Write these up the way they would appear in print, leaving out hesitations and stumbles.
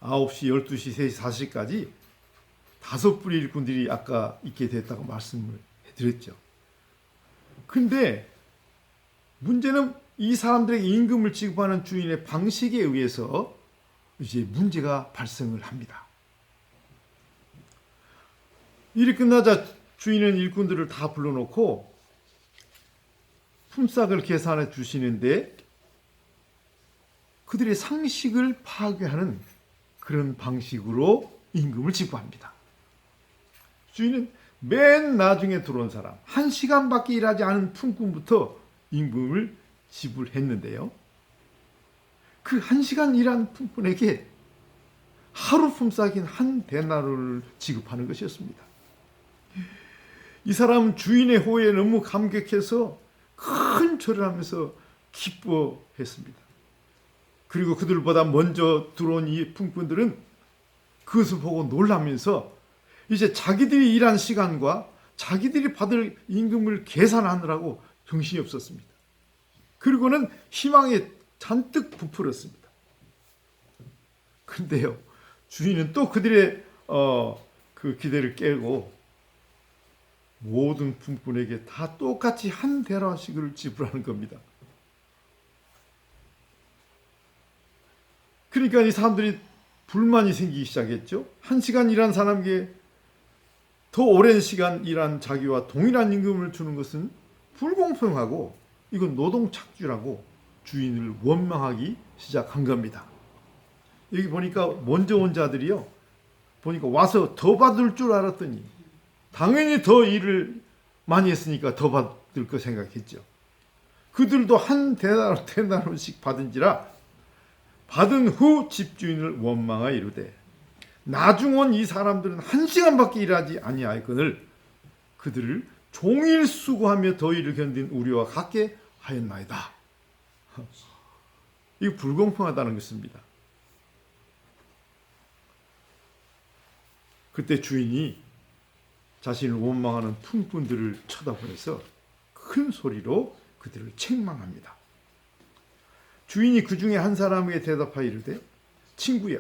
9시, 12시, 3시, 4시까지 5부리 일꾼들이 아까 있게 됐다고 말씀을 해드렸죠. 근데 문제는 이 사람들에게 임금을 지급하는 주인의 방식에 의해서 이제 문제가 발생을 합니다. 일이 끝나자 주인은 일꾼들을 다 불러놓고 품삯을 계산해 주시는데 그들의 상식을 파괴하는 그런 방식으로 임금을 지급합니다. 주인은 맨 나중에 들어온 사람, 1시간밖에 일하지 않은 품꾼부터 임금을 지불했는데요. 그 1시간 일한 품꾼에게 하루 품삯인 1데나리온을 지급하는 것이었습니다. 이 사람은 주인의 호의에 너무 감격해서 큰 절을 하면서 기뻐했습니다. 그리고 그들보다 먼저 들어온 이 품꾼들은 그것을 보고 놀라면서 이제 자기들이 일한 시간과 자기들이 받을 임금을 계산하느라고 정신이 없었습니다. 그리고는 희망에 잔뜩 부풀었습니다. 근데요, 주인은 또 그들의 그 기대를 깨고 모든 품꾼에게 다 똑같이 1데나리온씩을 지불하는 겁니다. 그러니까 이 사람들이 불만이 생기기 시작했죠. 1시간 일한 사람에게 더 오랜 시간 일한 자기와 동일한 임금을 주는 것은 불공평하고 이건 노동 착취라고 주인을 원망하기 시작한 겁니다. 여기 보니까 먼저 온 자들이요, 보니까 와서 더 받을 줄 알았더니 당연히 더 일을 많이 했으니까 더 받을 거 생각했죠. 그들도 1데나리온씩 받은지라 받은 후 집주인을 원망하여 이르되 나중 온 이 사람들은 1시간밖에 일하지 아니하였거늘 그들을 종일 수고하며 더위를 견딘 우리와 같게 하였나이다. 이거 불공평하다는 것입니다. 그때 주인이 자신을 원망하는 품꾼들을 쳐다보면서 큰 소리로 그들을 책망합니다. 주인이 그 중에 한 사람에게 대답하여 이르되 친구여,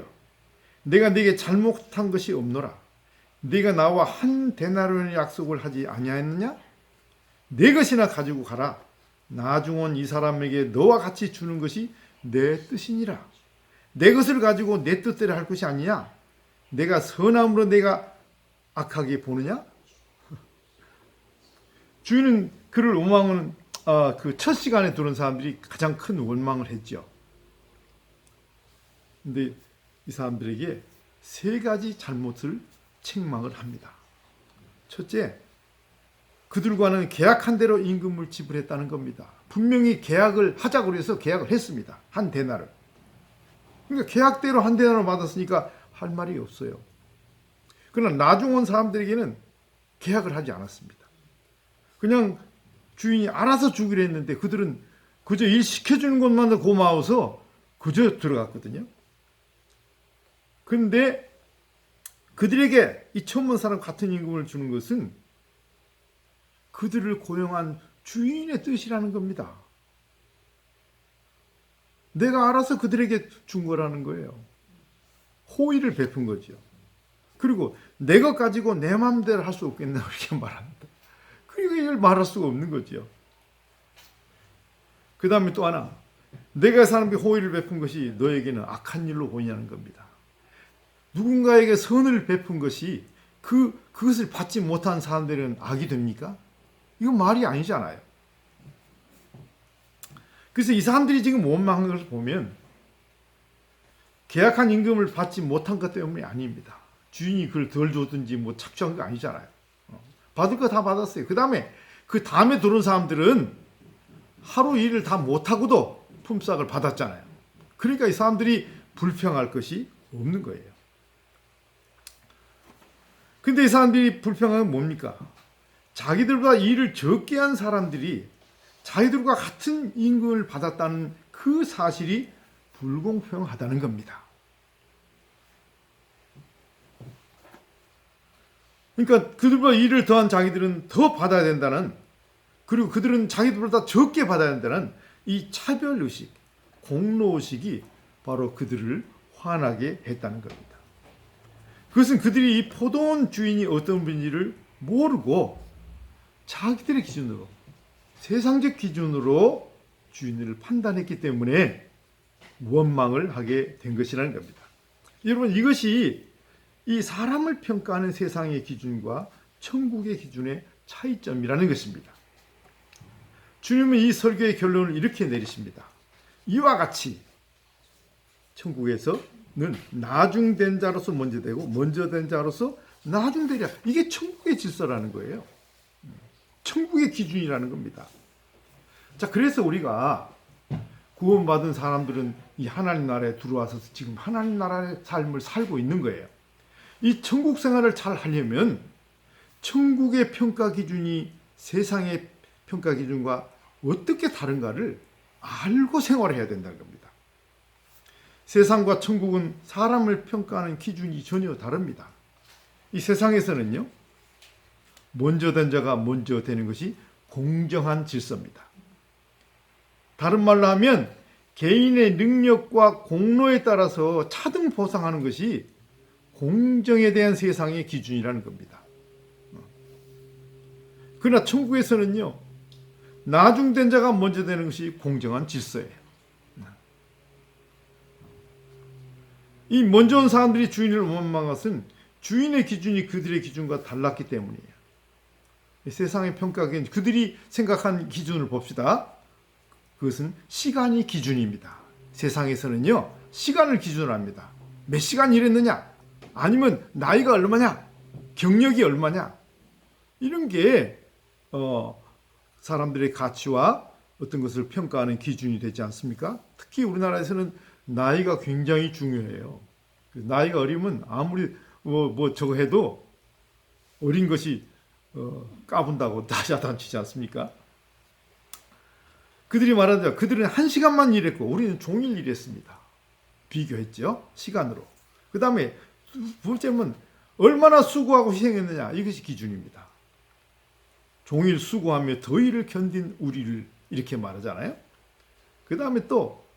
내가 네게 잘못한 것이 없노라. 네가 나와 1데나리온의 약속을 하지 아니하였느냐? 네 것이나 가지고 가라. 나중 온 이 사람에게 너와 같이 주는 것이 내 뜻이니라. 내 것을 가지고 내 뜻대로 할 것이 아니냐? 내가 선함으로 내가 악하게 보느냐? 주인은 그를 원망하는 그 첫 시간에 들어온 사람들이 가장 큰 원망을 했죠. 근데 이 사람들에게 3가지 잘못을 책망을 합니다. 첫째, 그들과는 계약한 대로 임금을 지불했다는 겁니다. 분명히 계약을 하자고 해서 계약을 했습니다. 1데나리온. 그러니까 계약대로 1데나리온 받았으니까 할 말이 없어요. 그러나 나중 온 사람들에게는 계약을 하지 않았습니다. 그냥 주인이 알아서 주기로 했는데 그들은 그저 일 시켜주는 것만 고마워서 그저 들어갔거든요. 그런데 그들에게 이 처음 본 사람 같은 임금을 주는 것은 그들을 고용한 주인의 뜻이라는 겁니다. 내가 알아서 그들에게 준 거라는 거예요. 호의를 베푼 거죠. 그리고 내 것 가지고 내 마음대로 할 수 없겠나 이렇게 말합니다. 그리고 이걸 말할 수가 없는 거죠. 그 다음에 또 하나, 내가 사람에게 호의를 베푼 것이 너에게는 악한 일로 보이냐는 겁니다. 누군가에게 선을 베푼 것이 그것을 받지 못한 사람들은 악이 됩니까? 이건 말이 아니잖아요. 그래서 이 사람들이 지금 원망한 것을 보면 계약한 임금을 받지 못한 것 때문이 아닙니다. 주인이 그걸 덜 줬든지 뭐 착취한 거 아니잖아요. 받을 거 다 받았어요. 그 다음에 들어온 사람들은 하루 일을 다 못하고도 품삯을 받았잖아요. 그러니까 이 사람들이 불평할 것이 없는 거예요. 근데 이 사람들이 불평한 건 뭡니까? 자기들보다 일을 적게 한 사람들이 자기들과 같은 임금을 받았다는 그 사실이 불공평하다는 겁니다. 그러니까 그들보다 일을 더한 자기들은 더 받아야 된다는, 그리고 그들은 자기들보다 적게 받아야 된다는 이 차별의식, 공로의식이 바로 그들을 화나게 했다는 겁니다. 그것은 그들이 이 포도원 주인이 어떤 분인지를 모르고 자기들의 기준으로, 세상적 기준으로 주인을 판단했기 때문에 원망을 하게 된 것이라는 겁니다. 여러분, 이것이 이 사람을 평가하는 세상의 기준과 천국의 기준의 차이점이라는 것입니다. 주님은 이 설교의 결론을 이렇게 내리십니다. 이와 같이 천국에서는 나중된 자로서 먼저 되고 먼저 된 자로서 나중되리라. 이게 천국의 질서라는 거예요. 천국의 기준이라는 겁니다. 자, 그래서 우리가 구원받은 사람들은 이 하나님 나라에 들어와서 지금 하나님 나라의 삶을 살고 있는 거예요. 이 천국 생활을 잘 하려면 천국의 평가 기준이 세상의 평가 기준과 어떻게 다른가를 알고 생활해야 된다는 겁니다. 세상과 천국은 사람을 평가하는 기준이 전혀 다릅니다. 이 세상에서는요, 먼저 된 자가 먼저 되는 것이 공정한 질서입니다. 다른 말로 하면 개인의 능력과 공로에 따라서 차등 보상하는 것이 공정에 대한 세상의 기준이라는 겁니다. 그러나 천국에서는요, 나중된 자가 먼저 되는 것이 공정한 질서예요. 이 먼저 온 사람들이 주인을 원망한 것은 주인의 기준이 그들의 기준과 달랐기 때문이에요. 세상의 평가기준, 그들이 생각한 기준을 봅시다. 그것은 시간이 기준입니다. 세상에서는요, 시간을 기준으로 합니다. 몇 시간 일했느냐, 아니면 나이가 얼마냐, 경력이 얼마냐, 이런 게 사람들의 가치와 어떤 것을 평가하는 기준이 되지 않습니까? 특히 우리나라에서는 나이가 굉장히 중요해요. 나이가 어리면 아무리 뭐 저거 해도 어린 것이 까분다고 다시 야단치지 않습니까? 그들이 말하자 그들은 1시간만 일했고 우리는 종일 일했습니다. 비교했죠, 시간으로. 그 다음에 두 번째는 얼마나 수고하고 희생했느냐, 이것이 기준입니다. 종일 수고하며 더위를 견딘 우리를 이렇게 말하잖아요. 그 다음에 또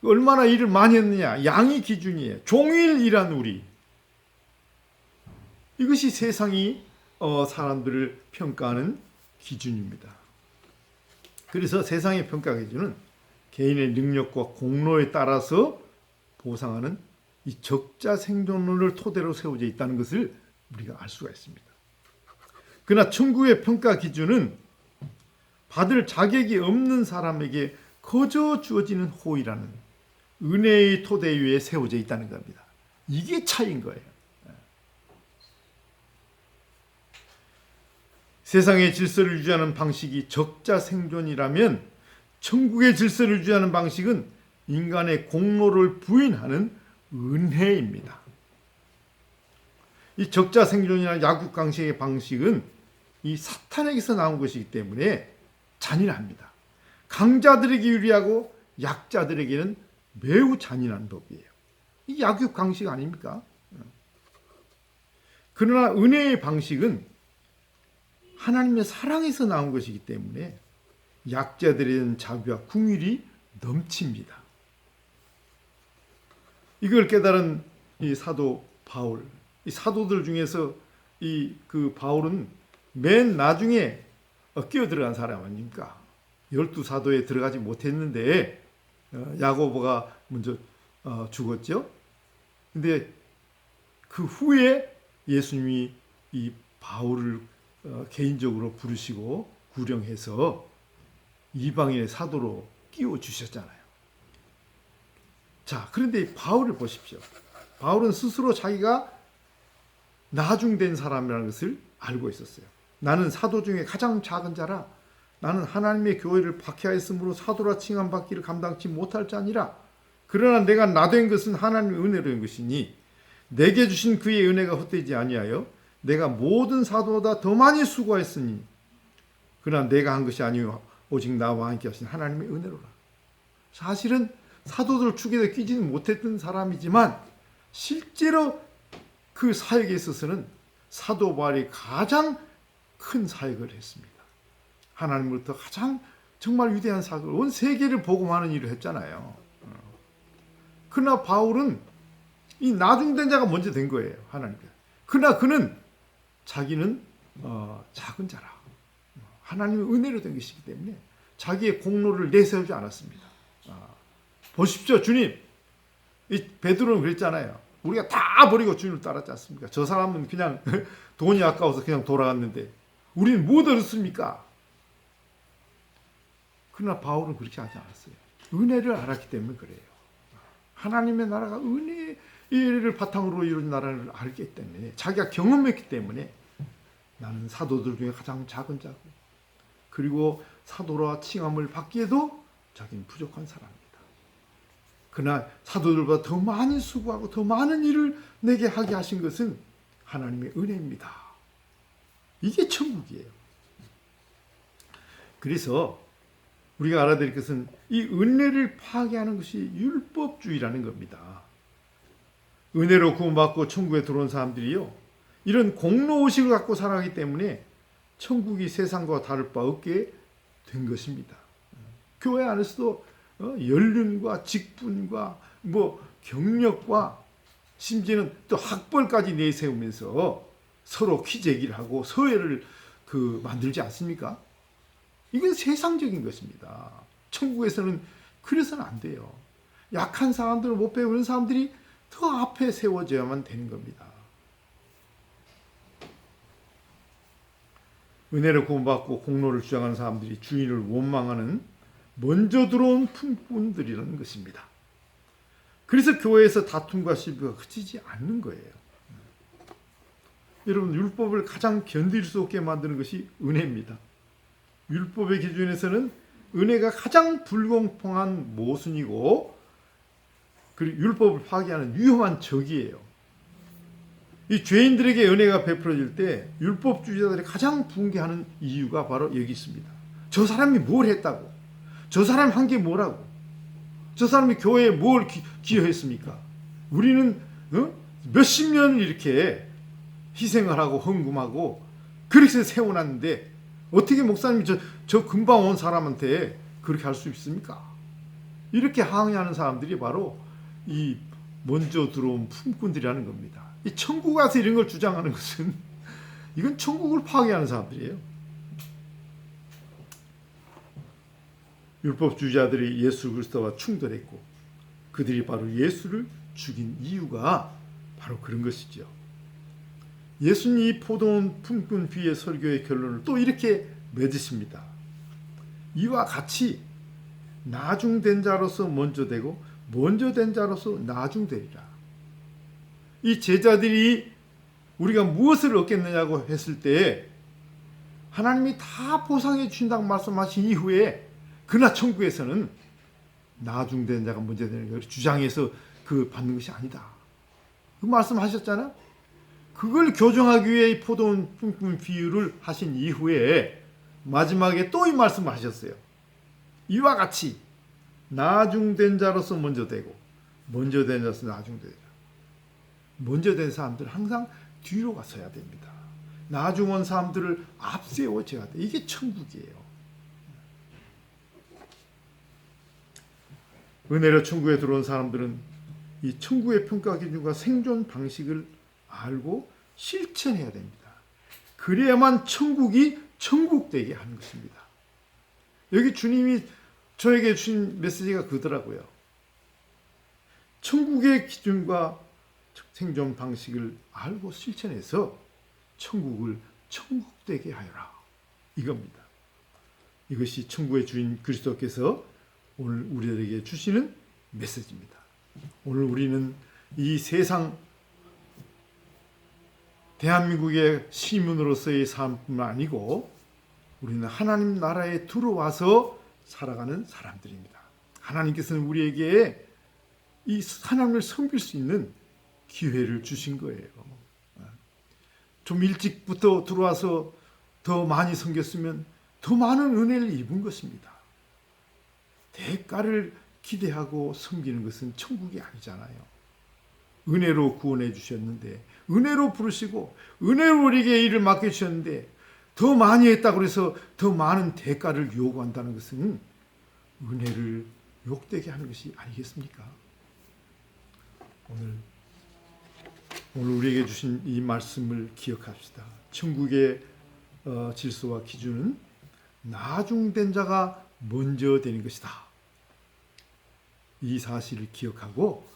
얼마나 일을 많이 했느냐, 양이 기준이에요. 종일 일한 우리. 이것이 세상이 사람들을 평가하는 기준입니다. 그래서 세상의 평가 기준은 개인의 능력과 공로에 따라서 보상하는 이 적자생존론을 토대로 세워져 있다는 것을 우리가 알 수가 있습니다. 그러나 천국의 평가 기준은 받을 자격이 없는 사람에게 거저 주어지는 호의라는 은혜의 토대 위에 세워져 있다는 겁니다. 이게 차이인 거예요. 세상의 질서를 유지하는 방식이 적자생존이라면 천국의 질서를 유지하는 방식은 인간의 공로를 부인하는 은혜입니다. 이 적자생존이나 약육강식의 방식은 이 사탄에게서 나온 것이기 때문에 잔인합니다. 강자들에게 유리하고 약자들에게는 매우 잔인한 법이에요. 이 약육강식 아닙니까? 그러나 은혜의 방식은 하나님의 사랑에서 나온 것이기 때문에 약자들에 대한 자비와 긍휼이 넘칩니다. 이걸 깨달은 이 사도 바울, 이 사도들 중에서 그 바울은 맨 나중에 끼어 들어간 사람 아닙니까? 12사도에 들어가지 못했는데 야고보가 먼저 죽었죠. 근데 그 후에 예수님이 이 바울을 개인적으로 부르시고 구령해서 이방인의 사도로 끼워 주셨잖아요. 자, 그런데 바울을 보십시오. 바울은 스스로 자기가 나중된 사람이라는 것을 알고 있었어요. 나는 사도 중에 가장 작은 자라. 나는 하나님의 교회를 박해하였으므로 사도라 칭함받기를 감당치 못할 자니라. 그러나 내가 나된 것은 하나님의 은혜로 된 것이니 내게 주신 그의 은혜가 헛되지 아니하여 내가 모든 사도보다 더 많이 수고했으니 그러나 내가 한 것이 아니요 오직 나와 함께 하신 하나님의 은혜로라. 사실은 사도들 축에 끼지는 못했던 사람이지만 실제로 그 사역에 있어서는 사도 바울이 가장 큰 사역을 했습니다. 하나님으로부터 가장 정말 위대한 사역을 온 세계를 복음하는 일을 했잖아요. 그러나 바울은 이 나중된 자가 먼저 된 거예요. 하나님께. 그러나 그는 자기는 작은 자라. 하나님의 은혜로 된 것이기 때문에 자기의 공로를 내세우지 않았습니다. 보십시오, 주님. 이 베드로는 그랬잖아요. 우리가 다 버리고 주님을 따랐지 않습니까? 저 사람은 그냥 돈이 아까워서 그냥 돌아갔는데 우리는 못 얻었습니까? 그러나 바울은 그렇게 하지 않았어요. 은혜를 알았기 때문에 그래요. 하나님의 나라가 은혜를 바탕으로 이루어진 나라를 알기 때문에, 자기가 경험했기 때문에 나는 사도들 중에 가장 작은 자고, 그리고 사도라 칭함을 받기에도 자기는 부족한 사람입니다. 그러나 사도들보다 더 많이 수고하고 더 많은 일을 내게 하게 하신 것은 하나님의 은혜입니다. 이게 천국이에요. 그래서 우리가 알아야 될 것은 이 은혜를 파괴하는 것이 율법주의라는 겁니다. 은혜로 구원받고 천국에 들어온 사람들이요, 이런 공로의식을 갖고 살아가기 때문에 천국이 세상과 다를 바 없게 된 것입니다. 교회 안에서도 연륜과 직분과 경력과 심지어는 또 학벌까지 내세우면서 서로 퀴제기를 하고 서열을 만들지 않습니까? 이건 세상적인 것입니다. 천국에서는 그래서는 안 돼요. 약한 사람들을 못 배우는 사람들이 더 앞에 세워져야만 되는 겁니다. 은혜를 구원받고 공로를 주장하는 사람들이 주인을 원망하는 먼저 들어온 품꾼들이라는 것입니다. 그래서 교회에서 다툼과 시비가 그치지 않는 거예요. 여러분, 율법을 가장 견딜 수 없게 만드는 것이 은혜입니다. 율법의 기준에서는 은혜가 가장 불공평한 모순이고, 그리고 율법을 파괴하는 위험한 적이에요. 이 죄인들에게 은혜가 베풀어질 때 율법주의자들이 가장 붕괴하는 이유가 바로 여기 있습니다. 저 사람이 뭘 했다고? 저 사람이 한 게 뭐라고? 저 사람이 교회에 뭘 기여했습니까? 우리는 몇십 년을 이렇게 희생을 하고 헌금하고 그렇게 세워놨는데 어떻게 목사님이 저 금방 온 사람한테 그렇게 할 수 있습니까? 이렇게 항의하는 사람들이 바로 이 먼저 들어온 품꾼들이라는 겁니다. 이 천국 가서 이런 걸 주장하는 것은 이건 천국을 파괴하는 사람들이에요. 율법주의자들이 예수 그리스도와 충돌했고 그들이 바로 예수를 죽인 이유가 바로 그런 것이죠. 예수님이 포도원 품꾼 비의 설교의 결론을 또 이렇게 맺으십니다. 이와 같이 나중된 자로서 먼저 되고 먼저 된 자로서 나중되리라. 이 제자들이 우리가 무엇을 얻겠느냐고 했을 때 하나님이 다 보상해 주신다고 말씀하신 이후에, 그러나 천국에서는 나중된 자가 먼저 되는 걸 주장해서 받는 것이 아니다, 그 말씀하셨잖아. 그걸 교정하기 위해 이 포도원 품꾼 비유를 하신 이후에 마지막에 또 이 말씀을 하셨어요. 이와 같이 나중된 자로서 먼저 되고 먼저 된 자로서 나중되리라. 먼저 된 사람들은 항상 뒤로 가서야 됩니다. 나중 온 사람들을 앞세워줘야 돼. 이게 천국이에요. 은혜로 천국에 들어온 사람들은 이 천국의 평가 기준과 생존 방식을 알고 실천해야 됩니다. 그래야만 천국이 천국되게 하는 것입니다. 여기 주님이 저에게 주신 메시지가 그더라고요. 천국의 기준과 생존 방식을 알고 실천해서 천국을 천국되게 하여라, 이겁니다. 이것이 천국의 주인 그리스도께서 오늘 우리들에게 주시는 메시지입니다. 오늘 우리는 이 세상 대한민국의 시민으로서의 삶뿐만 아니고 우리는 하나님 나라에 들어와서 살아가는 사람들입니다. 하나님께서는 우리에게 이 하나님을 섬길 수 있는 기회를 주신 거예요. 좀 일찍부터 들어와서 더 많이 섬겼으면 더 많은 은혜를 입은 것입니다. 대가를 기대하고 섬기는 것은 천국이 아니잖아요. 은혜로 구원해 주셨는데, 은혜로 부르시고 은혜로 우리에게 일을 맡겨주셨는데 더 많이 했다고 해서 더 많은 대가를 요구한다는 것은 은혜를 욕되게 하는 것이 아니겠습니까? 오늘 오늘 우리에게 주신 이 말씀을 기억합시다. 천국의 질서와 기준은 나중된 자가 먼저 되는 것이다. 이 사실을 기억하고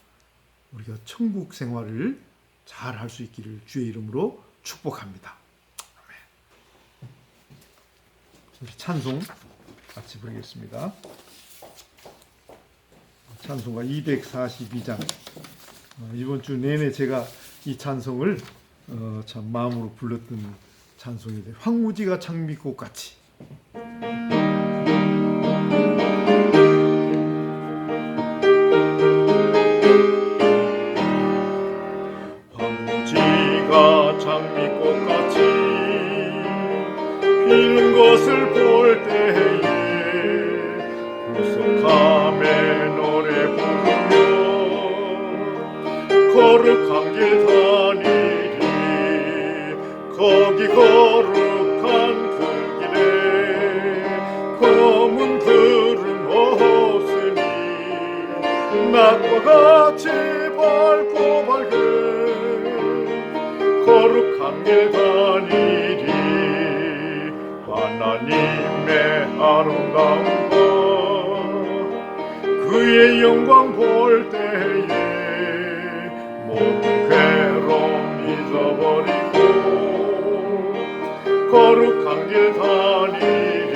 우리가 천국 생활을 잘 할 수 있기를 주의 이름으로 축복합니다. 아멘. 찬송 같이 부르겠습니다. 찬송가 242장. 이번 주 내내 제가 이 찬송을 참 마음으로 불렀던 찬송인데, 황무지가 장미꽃 같이. 황무지가 장미꽃 같이 피는 것을 볼 때에 구속함에 노래 부르며 거룩한 길 다니리. 거기 거룩한 그 길에 검은 구름 없으니 낮과 같이 밝고 밝은 거룩한 길 다니리. 하나님의 아름다운 것 그의 영광 볼 때에 모든 괴로움 잊어버리고 거룩한 길 다니리.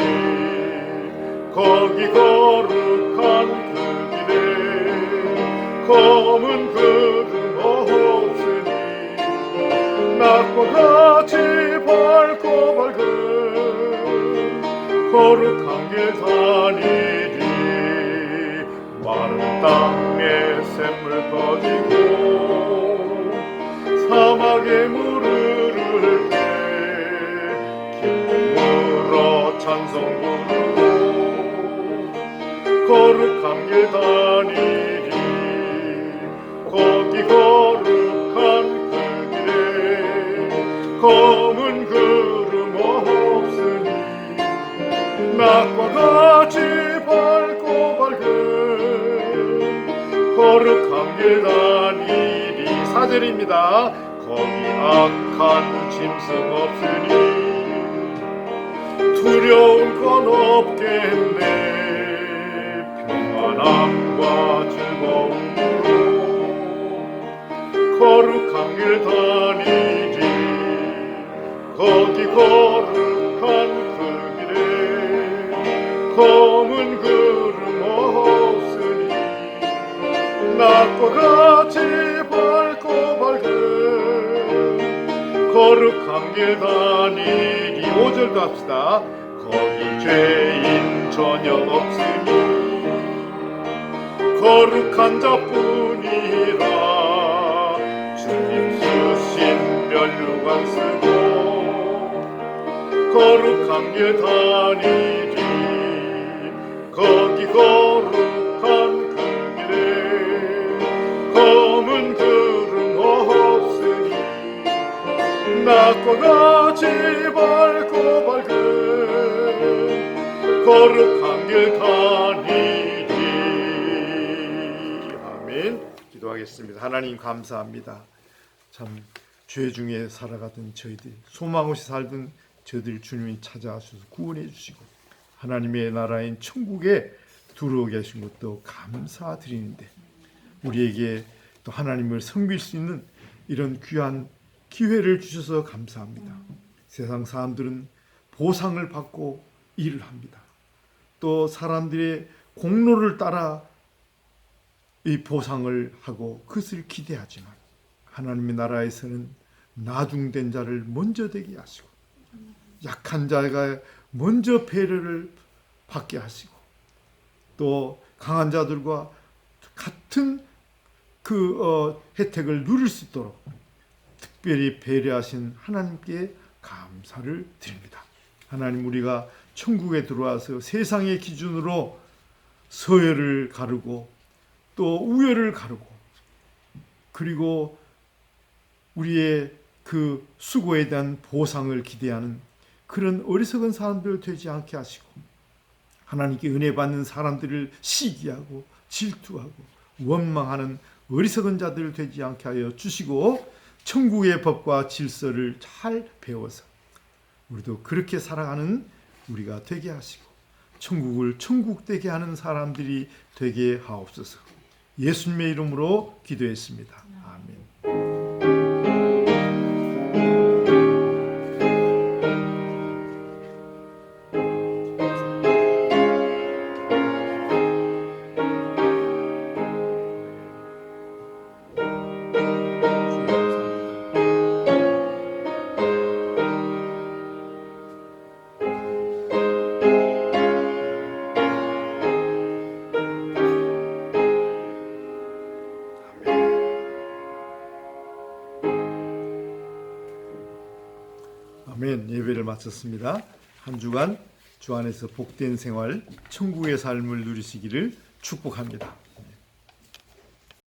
거기 거룩한 그 길에 검은 구름 없으니 낮과 같이 밝고 밝은 거룩한 길 다니리. 마른 땅에 샘물 터지고 사막에 물을 흐를 때 기쁨으로 찬송 부르고 거룩한 길 다니리. 거기 거룩한 그 길에 검은 구름 없으니 낮과 같이 밝고 밝은 거룩한 길 다니리. 4절입니다. 거기 악한 짐승 없으니 두려울 건 없겠네. 평안함과 즐거움으로 거룩한 길 다니리. 거기 거룩한 그 길에 검은 구름 없으니 낮과 같이 밝고 밝은 거룩한 길 다니리. 5절도 합시다. 거기 죄인 전혀 없으니 거룩한 자뿐이라. 주님 쓰신 면류관 쓰고 거룩한 길 다니리. 거기 거룩한 그 길에 검은 구름 없으니 낮과 같이 밝고 밝은 거룩한 길 다니리. 아멘. 기도하겠습니다. 하나님 감사합니다. 참 죄 중에 살아가던 저희들, 소망 없이 살던 저희들 주님이 찾아와셔서 구원해 주시고 하나님의 나라인 천국에 들어오게 하신 것도 감사드리는데, 우리에게 또 하나님을 섬길 수 있는 이런 귀한 기회를 주셔서 감사합니다. 세상 사람들은 보상을 받고 일을 합니다. 또 사람들의 공로를 따라 이 보상을 하고 그것을 기대하지만, 하나님의 나라에서는 나중된 자를 먼저 되게 하시고 약한 자가 먼저 배려를 받게 하시고 또 강한 자들과 같은 그 혜택을 누릴 수 있도록 특별히 배려하신 하나님께 감사를 드립니다. 하나님, 우리가 천국에 들어와서 세상의 기준으로 서열을 가르고 또 우열을 가르고 그리고 우리의 그 수고에 대한 보상을 기대하는 그런 어리석은 사람들 되지 않게 하시고, 하나님께 은혜 받는 사람들을 시기하고 질투하고 원망하는 어리석은 자들 되지 않게 하여 주시고, 천국의 법과 질서를 잘 배워서 우리도 그렇게 살아가는 우리가 되게 하시고 천국을 천국되게 하는 사람들이 되게 하옵소서. 예수님의 이름으로 기도했습니다. 아멘. 아멘. 예배를 마쳤습니다. 한 주간 주 안에서 복된 생활, 천국의 삶을 누리시기를 축복합니다.